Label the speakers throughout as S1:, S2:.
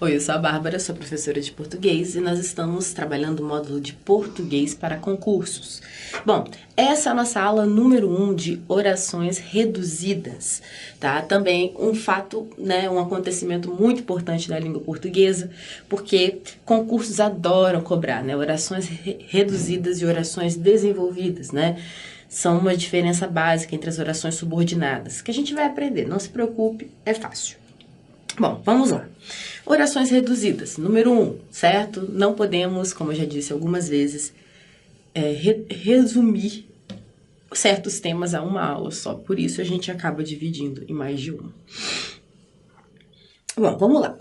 S1: Oi, eu sou a Bárbara, sou professora de português e nós estamos trabalhando o módulo de português para concursos. Bom, essa é a nossa aula número 1 de orações reduzidas, tá? Também um fato, né, um acontecimento muito importante da língua portuguesa, porque concursos adoram cobrar, né, orações reduzidas e orações desenvolvidas, né? São uma diferença básica entre as orações subordinadas, que a gente vai aprender, não se preocupe, é fácil. Bom, vamos lá. Orações reduzidas. Número 1, certo? Não podemos, como eu já disse algumas vezes, resumir certos temas a uma aula só. Por isso a gente acaba dividindo em mais de uma. Bom, vamos lá.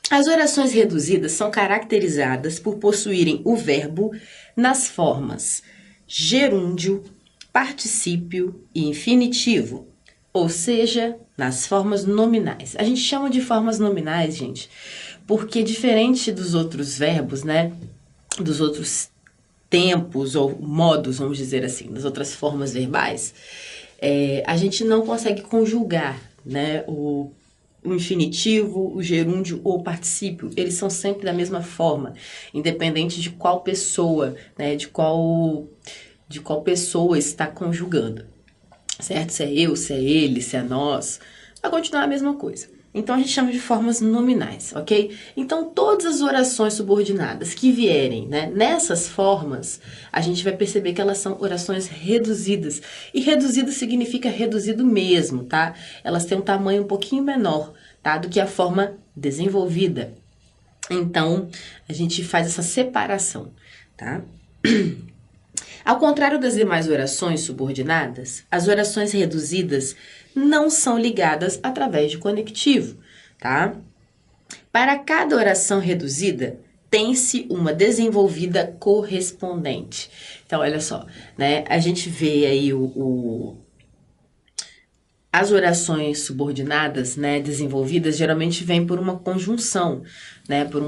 S1: As orações reduzidas são caracterizadas por possuírem o verbo nas formas gerúndio, particípio e infinitivo, ou seja, nas formas nominais. A gente chama de formas nominais, gente, porque diferente dos outros verbos, né, dos outros tempos ou modos, vamos dizer assim, das outras formas verbais, a gente não consegue conjugar, né, o infinitivo, o gerúndio ou o particípio, eles são sempre da mesma forma, independente de qual pessoa, né, de qual pessoa está conjugando, certo? Se é eu, se é ele, se é nós, vai continuar a mesma coisa. Então a gente chama de formas nominais, ok? Então todas as orações subordinadas que vierem, né, nessas formas, a gente vai perceber que elas são orações reduzidas. E reduzido significa reduzido mesmo, tá? Elas têm um tamanho um pouquinho menor, tá, do que a forma desenvolvida. Então a gente faz essa separação, tá? Ao contrário das demais orações subordinadas, as orações reduzidas não são ligadas através de conectivo, tá? Para cada oração reduzida, tem-se uma desenvolvida correspondente. Então, olha só, né? A gente vê aí as orações subordinadas, né, desenvolvidas, geralmente vêm por uma conjunção, né, por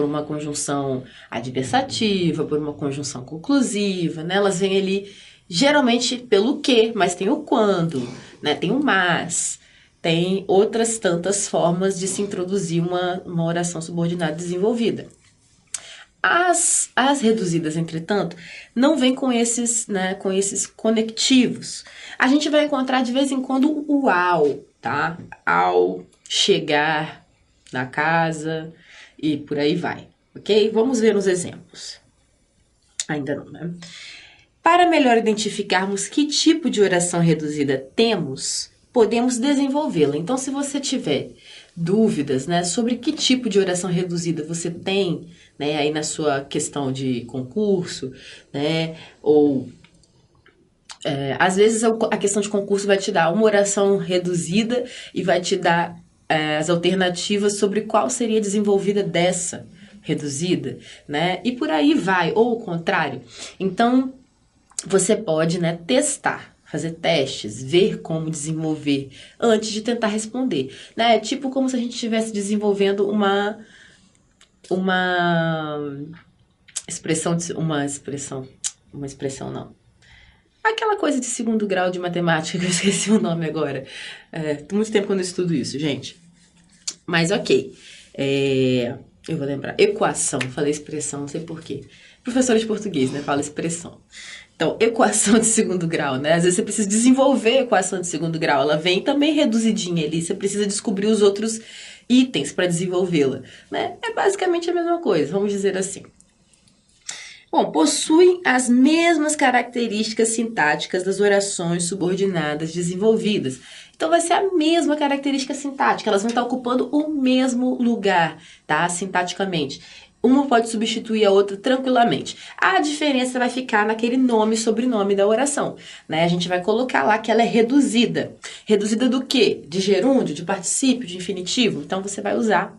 S1: uma conjunção adversativa, por uma conjunção conclusiva, né, elas vêm ali geralmente pelo que, mas tem o quando, né, tem o mas, tem outras tantas formas de se introduzir uma oração subordinada desenvolvida. As reduzidas, entretanto, não vêm com esses, né, com esses conectivos. A gente vai encontrar de vez em quando o ao, tá? Ao chegar na casa e por aí vai, ok? Vamos ver os exemplos. Ainda não, né? Para melhor identificarmos que tipo de oração reduzida temos, podemos desenvolvê-la. Então, se você tiver dúvidas, né, sobre que tipo de oração reduzida você tem, né, aí na sua questão de concurso, né, ou às vezes a questão de concurso vai te dar uma oração reduzida e vai te dar as alternativas sobre qual seria desenvolvida dessa reduzida, né, e por aí vai, ou o contrário. Então, você pode, né, testar, fazer testes, ver como desenvolver antes de tentar responder, né? É tipo como se a gente estivesse desenvolvendo uma uma expressão não. Aquela coisa de segundo grau de matemática que eu esqueci o nome agora. Tem muito tempo quando eu estudo isso, gente. Mas ok. Eu vou lembrar. Equação, falei expressão, não sei porquê. Professora de português, né? Fala expressão. Então, equação de segundo grau, né? Às vezes você precisa desenvolver a equação de segundo grau. Ela vem também reduzidinha ali. Você precisa descobrir os outros itens para desenvolvê-la, né? É basicamente a mesma coisa, vamos dizer assim. Bom, possuem as mesmas características sintáticas das orações subordinadas desenvolvidas. Então, vai ser a mesma característica sintática, elas vão estar ocupando o mesmo lugar, tá? Sintaticamente. Uma pode substituir a outra tranquilamente. A diferença vai ficar naquele nome e sobrenome da oração, né? A gente vai colocar lá que ela é reduzida. Reduzida do quê? De gerúndio, de particípio, de infinitivo? Então, você vai usar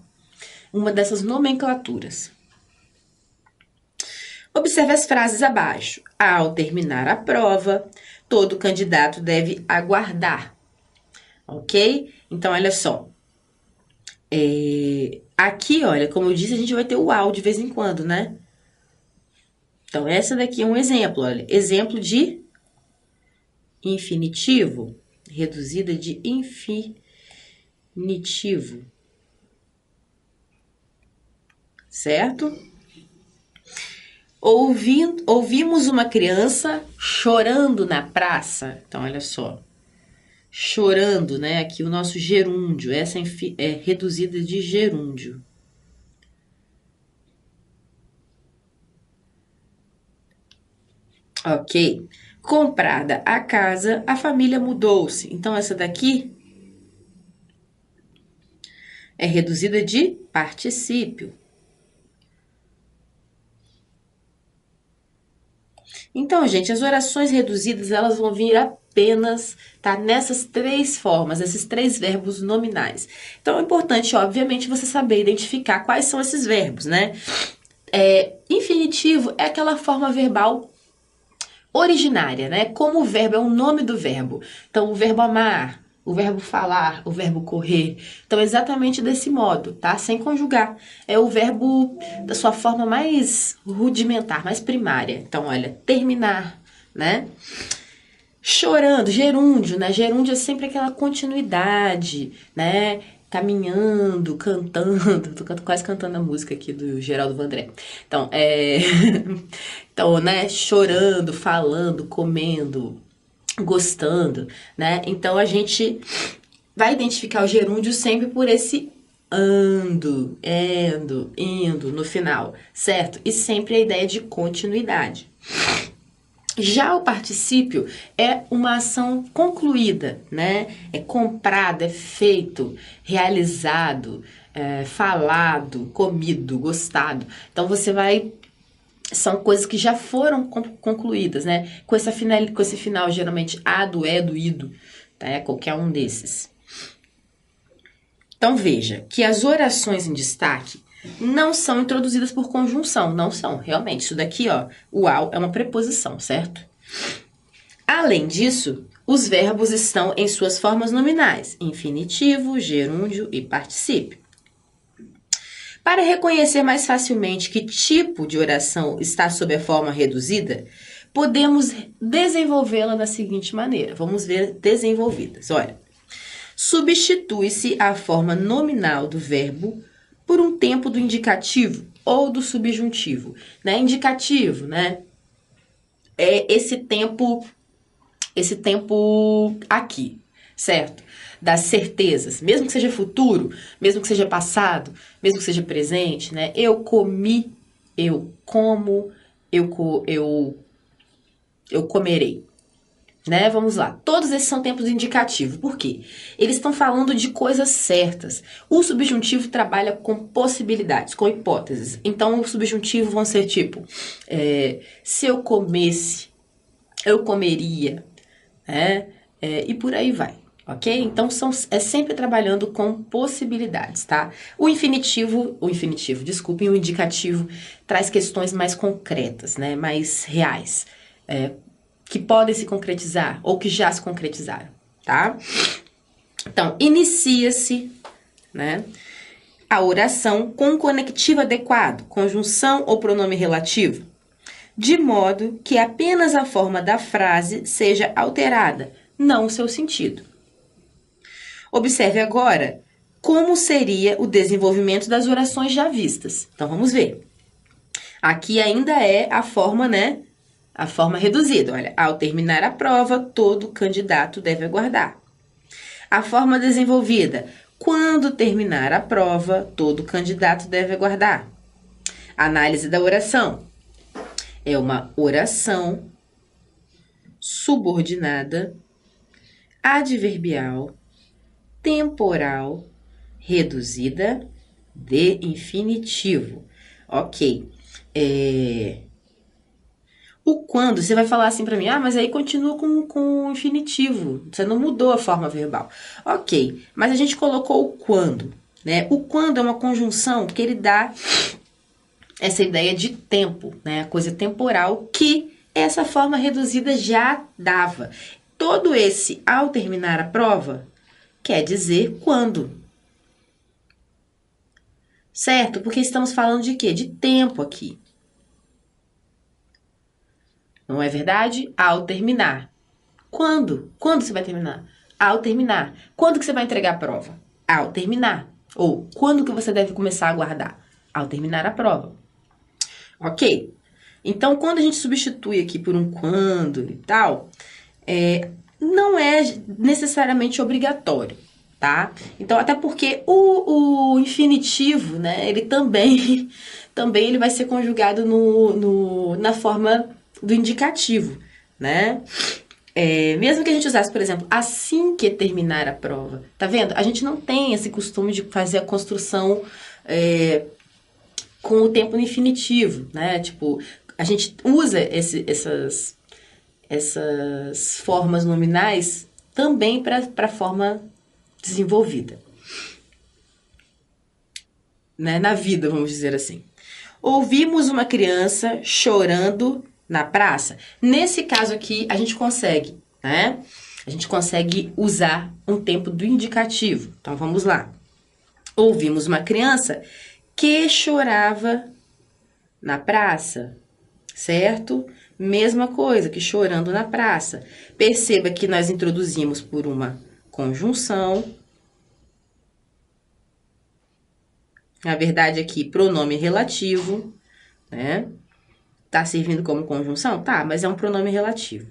S1: uma dessas nomenclaturas. Observe as frases abaixo. Ao terminar a prova, todo candidato deve aguardar. Ok? Então, olha só. Aqui, olha, como eu disse, a gente vai ter o ao de vez em quando, né? Então, essa daqui é um exemplo, olha. Exemplo de infinitivo, reduzida de infinitivo. certo? Ouvimos uma criança chorando na praça. Então, olha só. Chorando, né? Aqui o nosso gerúndio. Essa é reduzida de gerúndio. Ok. Comprada a casa, a família mudou-se. Então, essa daqui é reduzida de particípio. Então, gente, as orações reduzidas, elas vão vir apenas, tá, nessas três formas, esses três verbos nominais. Então, é importante, obviamente, você saber identificar quais são esses verbos, né? Infinitivo é aquela forma verbal originária, né? Como o verbo é o nome do verbo. Então, o verbo amar, o verbo falar, o verbo correr. Então, exatamente desse modo, tá? Sem conjugar. É o verbo da sua forma mais rudimentar, mais primária. Então, olha, terminar, né? Chorando, gerúndio, né? Gerúndio é sempre aquela continuidade, né? Caminhando, cantando, tô quase cantando a música aqui do Geraldo Vandré. Então, então, né? Chorando, falando, comendo, gostando, né? Então, a gente vai identificar o gerúndio sempre por esse ando, endo, indo no final, certo? E sempre a ideia de continuidade. Já o particípio é uma ação concluída, né? É comprado, é feito, realizado, falado, comido, gostado. Então você vai. São coisas que já foram concluídas, né? Com esse final, geralmente, ado, edo, ido, tá? É qualquer um desses. Então veja que as orações em destaque não são introduzidas por conjunção, não são, realmente. Isso daqui, ó, o ao é uma preposição, certo? Além disso, os verbos estão em suas formas nominais, infinitivo, gerúndio e particípio. Para reconhecer mais facilmente que tipo de oração está sob a forma reduzida, podemos desenvolvê-la da seguinte maneira. Vamos ver desenvolvidas. Olha, substitui-se a forma nominal do verbo por um tempo do indicativo ou do subjuntivo, né? Indicativo, né? É esse tempo aqui, certo? Das certezas, mesmo que seja futuro, mesmo que seja passado, mesmo que seja presente, né? Eu comi, eu como, eu comerei. Né? Vamos lá. Todos esses são tempos indicativos. Por quê? Eles estão falando de coisas certas. O subjuntivo trabalha com possibilidades, com hipóteses. Então, o subjuntivo vão ser tipo, se eu comesse, eu comeria, né? E por aí vai. Ok? Então, é sempre trabalhando com possibilidades, tá? O indicativo, desculpem, o indicativo traz questões mais concretas, né? Mais reais. Que podem se concretizar ou que já se concretizaram, tá? Então, inicia-se, né, a oração com um conectivo adequado, conjunção ou pronome relativo, de modo que apenas a forma da frase seja alterada, não o seu sentido. Observe agora como seria o desenvolvimento das orações já vistas. Então, vamos ver. Aqui ainda é a forma, né, a forma reduzida, olha, ao terminar a prova, todo candidato deve aguardar. A forma desenvolvida, quando terminar a prova, todo candidato deve aguardar. Análise da oração. É uma oração subordinada, adverbial, temporal, reduzida, de infinitivo. Ok. O quando, você vai falar assim pra mim, mas aí continua com o infinitivo, você não mudou a forma verbal. Ok, mas a gente colocou o quando, né? O quando é uma conjunção que ele dá essa ideia de tempo, né? A coisa temporal que essa forma reduzida já dava. Todo esse, ao terminar a prova, quer dizer quando. Certo? Porque estamos falando de quê? De tempo aqui. Não é verdade? Ao terminar. Quando? Quando você vai terminar? Ao terminar. Quando que você vai entregar a prova? Ao terminar. Ou quando que você deve começar a guardar? ao terminar a prova. Ok? Então, quando a gente substitui aqui por um quando e tal, não é necessariamente obrigatório, tá? Então, até porque o infinitivo, né, ele também ele vai ser conjugado na forma do indicativo, né? Mesmo que a gente usasse, por exemplo, assim que terminar a prova, tá vendo? A gente não tem esse costume de fazer a construção com o tempo no infinitivo, né? Tipo, a gente usa essas formas nominais também para a forma desenvolvida, né? Na vida, vamos dizer assim. Ouvimos uma criança chorando na praça. Nesse caso aqui, a gente consegue, né? A gente consegue usar um tempo do indicativo. Então, vamos lá. Ouvimos uma criança que chorava na praça, certo? Mesma coisa que chorando na praça. Perceba que nós introduzimos por uma conjunção. Na verdade, aqui, pronome relativo, né? Tá servindo como conjunção? Tá, mas é um pronome relativo.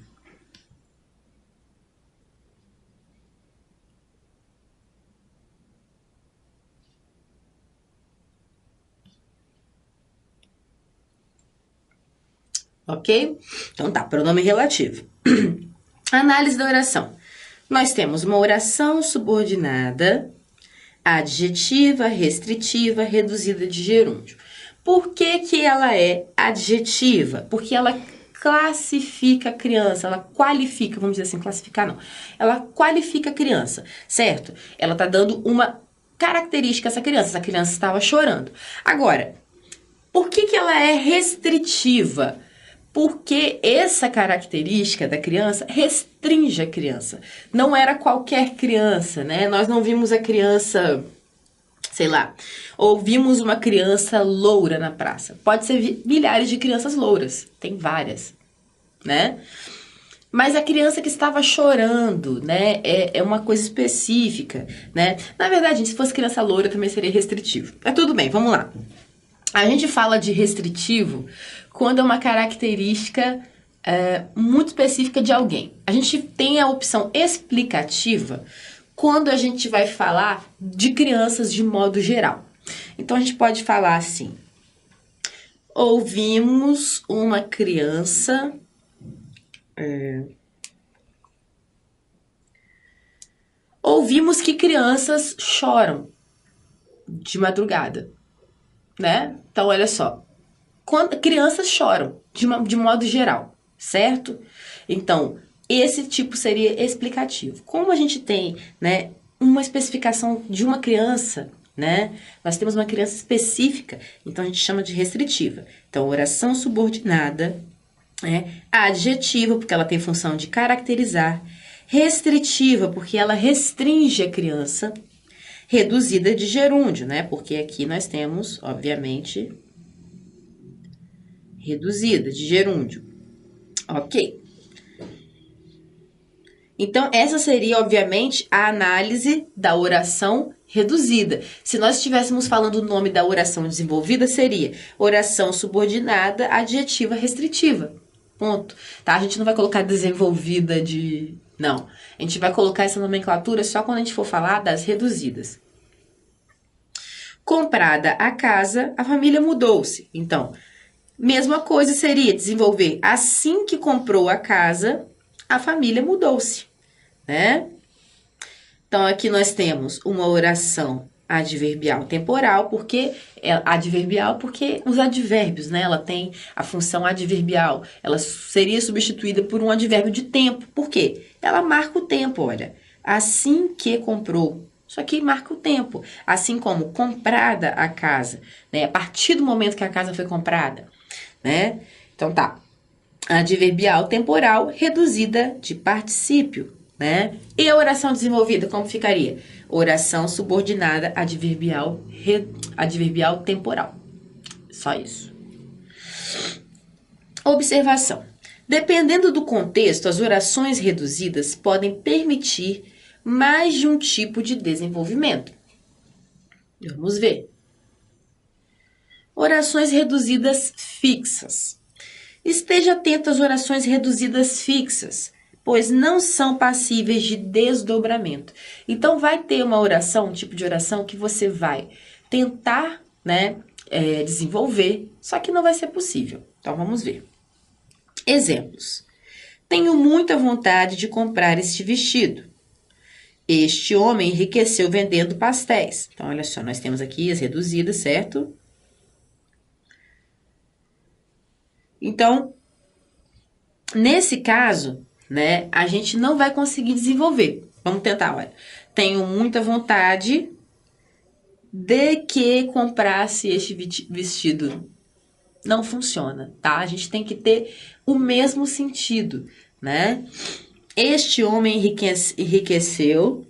S1: Ok? Então tá, pronome relativo. Análise da oração. Nós temos uma oração subordinada, adjetiva, restritiva, reduzida de gerúndio. Por que que ela é adjetiva? Porque ela classifica a criança, ela qualifica, vamos dizer assim, classificar não. Ela qualifica a criança, certo? Ela tá dando uma característica a essa criança estava chorando. Agora, por que que ela é restritiva? Porque essa característica da criança restringe a criança. Não era qualquer criança, né? Nós não vimos a criança, sei lá, ou vimos uma criança loura na praça. Pode ser milhares de crianças louras, tem várias, né? Mas a criança que estava chorando, né, é uma coisa específica, né? Na verdade, se fosse criança loura também seria restritivo. Mas tudo bem, vamos lá. A gente fala de restritivo quando é uma característica muito específica de alguém. A gente tem a opção explicativa quando a gente vai falar de crianças de modo geral. Então a gente pode falar assim: ouvimos uma criança ouvimos que crianças choram de madrugada, né? Então olha só, quando crianças choram de modo geral, certo? Então esse tipo seria explicativo. Como a gente tem, né, uma especificação de uma criança, né? Nós temos uma criança específica, então a gente chama de restritiva. Então, oração subordinada, né? Adjetiva, porque ela tem função de caracterizar. Restritiva, porque ela restringe a criança. Reduzida de gerúndio, né? Porque aqui nós temos, obviamente, reduzida de gerúndio. Ok. Então, essa seria, obviamente, a análise da oração reduzida. Se nós estivéssemos falando o nome da oração desenvolvida, seria oração subordinada adjetiva restritiva. Ponto. Tá? A gente não vai colocar desenvolvida de... Não. A gente vai colocar essa nomenclatura só quando a gente for falar das reduzidas. Comprada a casa, a família mudou-se. Então, mesma coisa seria desenvolver assim que comprou a casa, a família mudou-se, né? Então, aqui nós temos uma oração adverbial temporal, porque os advérbios, né? Ela tem a função adverbial. Ela seria substituída por um advérbio de tempo. Por quê? Ela marca o tempo, olha. Assim que comprou. Isso aqui marca o tempo. Assim como comprada a casa, né? A partir do momento que a casa foi comprada, né? Então tá. Adverbial temporal reduzida de particípio, né? E a oração desenvolvida, como ficaria? Oração subordinada adverbial temporal. Só isso. Observação. Dependendo do contexto, as orações reduzidas podem permitir mais de um tipo de desenvolvimento. Vamos ver. Orações reduzidas fixas. Esteja atento às orações reduzidas fixas, pois não são passíveis de desdobramento. Então, vai ter uma oração, um tipo de oração que você vai tentar, né, desenvolver, só que não vai ser possível. Então, vamos ver. Exemplos. Tenho muita vontade de comprar este vestido. Este homem enriqueceu vendendo pastéis. Então, olha só, nós temos aqui as reduzidas, certo? Então, nesse caso, né, a gente não vai conseguir desenvolver. Vamos tentar, olha. Tenho muita vontade de que comprasse este vestido. Não funciona, tá? A gente tem que ter o mesmo sentido, né? Este homem enriqueceu.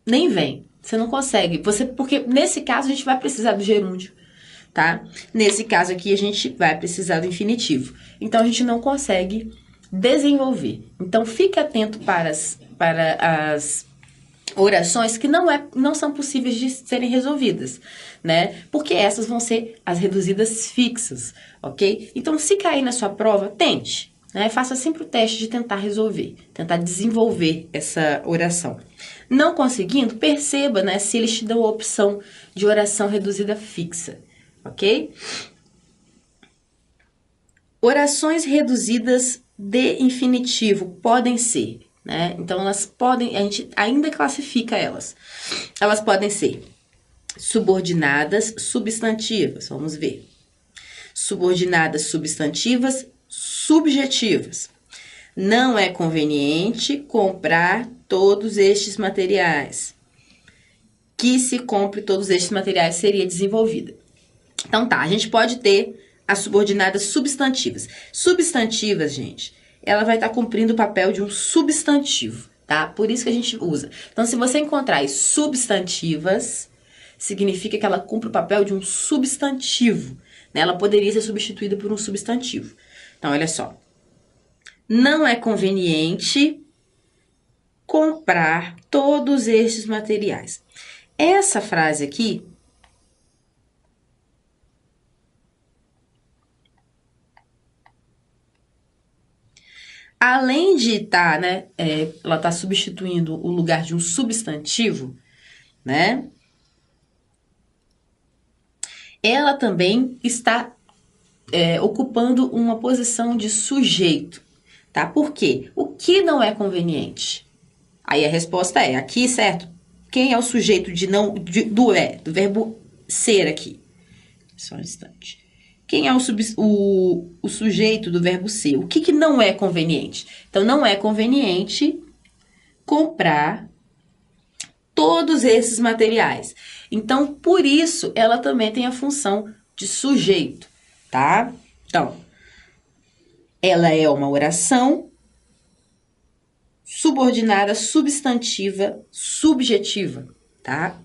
S1: Nem vem. Você não consegue. Porque nesse caso a gente vai precisar do gerúndio, tá? Nesse caso aqui a gente vai precisar do infinitivo. Então a gente não consegue desenvolver. Então fique atento para as orações que não são possíveis de serem resolvidas, né? Porque essas vão ser as reduzidas fixas, ok? Então, se cair na sua prova, tente, né? Faça sempre o teste de tentar resolver, tentar desenvolver essa oração. Não conseguindo, perceba, né, se eles te dão a opção de oração reduzida fixa, ok? Orações reduzidas de infinitivo podem ser, né? Então, elas podem, a gente ainda classifica elas. Elas podem ser subordinadas substantivas, vamos ver. Subordinadas substantivas subjetivas. Não é conveniente comprar todos estes materiais. Que se compre todos estes materiais seria desenvolvida. Então tá, a gente pode ter as subordinadas substantivas. Substantivas, gente, ela vai estar cumprindo o papel de um substantivo, tá? Por isso que a gente usa. Então, se você encontrar as substantivas, significa que ela cumpre o papel de um substantivo, né? Ela poderia ser substituída por um substantivo. Então, olha só. Não é conveniente comprar todos estes materiais. Essa frase aqui além de estar, né, ela está substituindo o lugar de um substantivo, né? Ela também está ocupando uma posição de sujeito, tá? Por quê? O que não é conveniente? Aí a resposta é aqui, certo? Quem é o sujeito do verbo ser aqui? Só um instante. Quem é o sujeito do verbo ser? O que não é conveniente? Então, não é conveniente comprar todos esses materiais. Então, por isso, ela também tem a função de sujeito, tá? Então, ela é uma oração subordinada substantiva subjetiva, tá?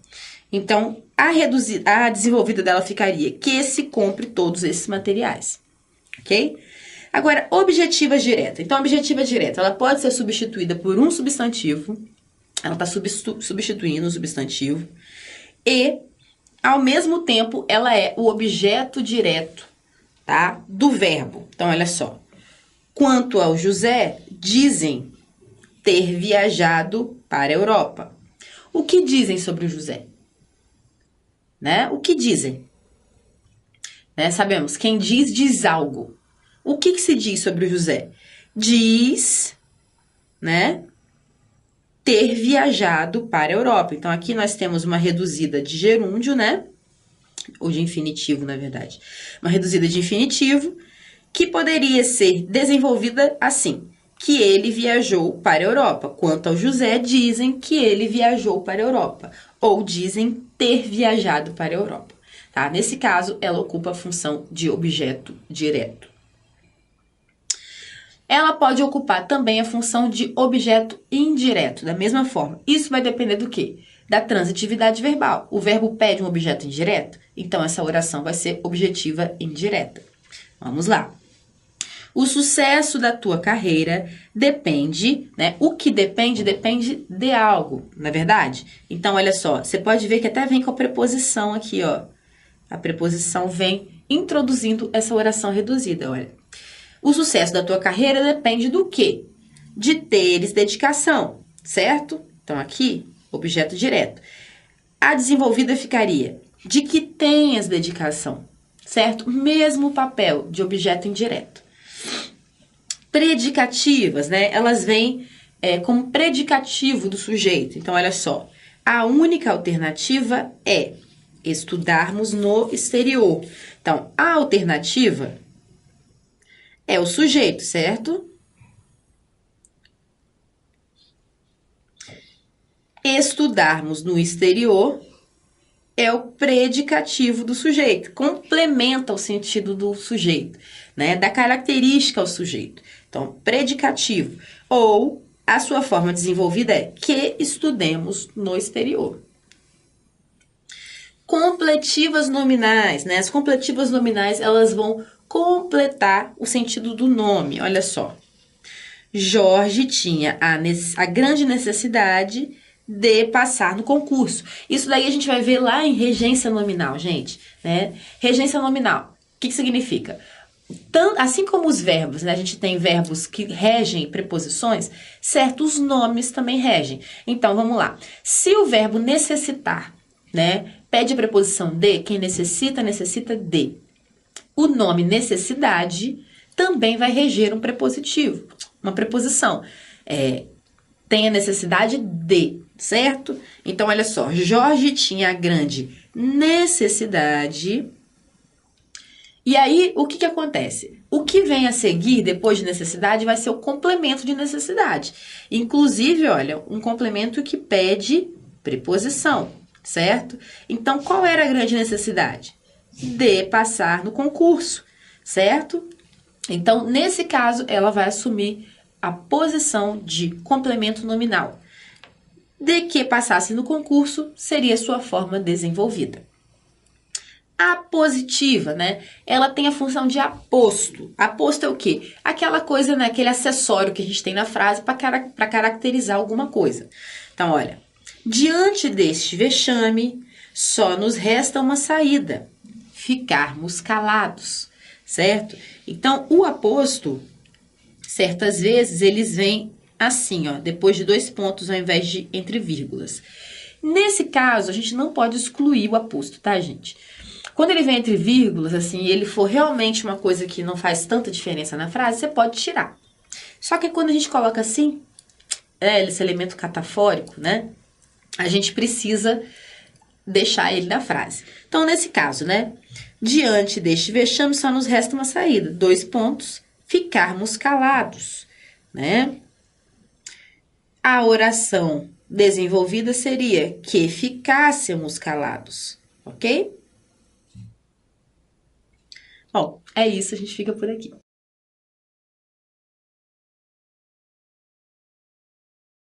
S1: Então, a desenvolvida dela ficaria que se compre todos esses materiais, ok? Agora, objetiva direta. Então, a objetiva direta, ela pode ser substituída por um substantivo, ela está substituindo o substantivo, e, ao mesmo tempo, ela é o objeto direto, tá? Do verbo. Então, olha só. Quanto ao José, dizem ter viajado para a Europa. O que dizem sobre o José? Né? O que dizem? Né? Sabemos, quem diz, diz algo. O que se diz sobre o José? Diz, né, ter viajado para a Europa. Então, aqui nós temos uma reduzida de gerúndio, né? Ou de infinitivo, na verdade. Uma reduzida de infinitivo que poderia ser desenvolvida assim. Que ele viajou para a Europa. Quanto ao José, dizem que ele viajou para a Europa. Ou dizem ter viajado para a Europa. Tá? Nesse caso, ela ocupa a função de objeto direto. Ela pode ocupar também a função de objeto indireto, da mesma forma. Isso vai depender do quê? Da transitividade verbal. O verbo pede um objeto indireto, então essa oração vai ser objetiva indireta. Vamos lá. O sucesso da tua carreira depende, né? O que depende, depende de algo, não é verdade? Então, olha só, você pode ver que até vem com a preposição aqui, ó. A preposição vem introduzindo essa oração reduzida, olha. O sucesso da tua carreira depende do quê? De teres dedicação, certo? Então, aqui, objeto direto. A desenvolvida ficaria de que tenhas dedicação, certo? Mesmo papel de objeto indireto. Predicativas, né? Elas vêm como predicativo do sujeito. Então, olha só. A única alternativa é estudarmos no exterior. Então, a alternativa é o sujeito, certo? Estudarmos no exterior é o predicativo do sujeito, complementa o sentido do sujeito, né? Dá característica ao sujeito. Então, predicativo. Ou a sua forma desenvolvida é que estudemos no exterior. Completivas nominais, né? As completivas nominais, elas vão completar o sentido do nome. Olha só. Jorge tinha a grande necessidade de passar no concurso. Isso daí a gente vai ver lá em regência nominal, gente, né? Regência nominal, o que significa? Assim como os verbos, né? A gente tem verbos que regem preposições, certos nomes também regem. Então, vamos lá. Se o verbo necessitar, né, pede a preposição de, quem necessita, necessita de. O nome necessidade também vai reger um prepositivo, uma preposição. Tem a necessidade de, certo? Então, olha só, Jorge tinha a grande necessidade. E aí, o que acontece? O que vem a seguir, depois de necessidade, vai ser o complemento de necessidade. Inclusive, olha, um complemento que pede preposição, certo? Então, qual era a grande necessidade? De passar no concurso, certo? Então, nesse caso, ela vai assumir a posição de complemento nominal. De que passasse no concurso seria sua forma desenvolvida. A positiva, né? Ela tem a função de aposto. Aposto é o quê? Aquela coisa, né? Aquele acessório que a gente tem na frase para caracterizar alguma coisa. Então, olha. Diante deste vexame, só nos resta uma saída. Ficarmos calados, certo? Então, o aposto, certas vezes, eles vêm assim, ó, depois de 2 pontos ao invés de entre vírgulas. Nesse caso, a gente não pode excluir o aposto, tá, gente? Quando ele vem entre vírgulas, assim, e ele for realmente uma coisa que não faz tanta diferença na frase, você pode tirar. Só que quando a gente coloca assim, esse elemento catafórico, né? A gente precisa deixar ele na frase. Então, nesse caso, né? Diante deste vexame, só nos resta uma saída. 2 pontos, ficarmos calados, né? A oração desenvolvida seria que ficássemos calados, ok? Bom, é isso, a gente fica por aqui.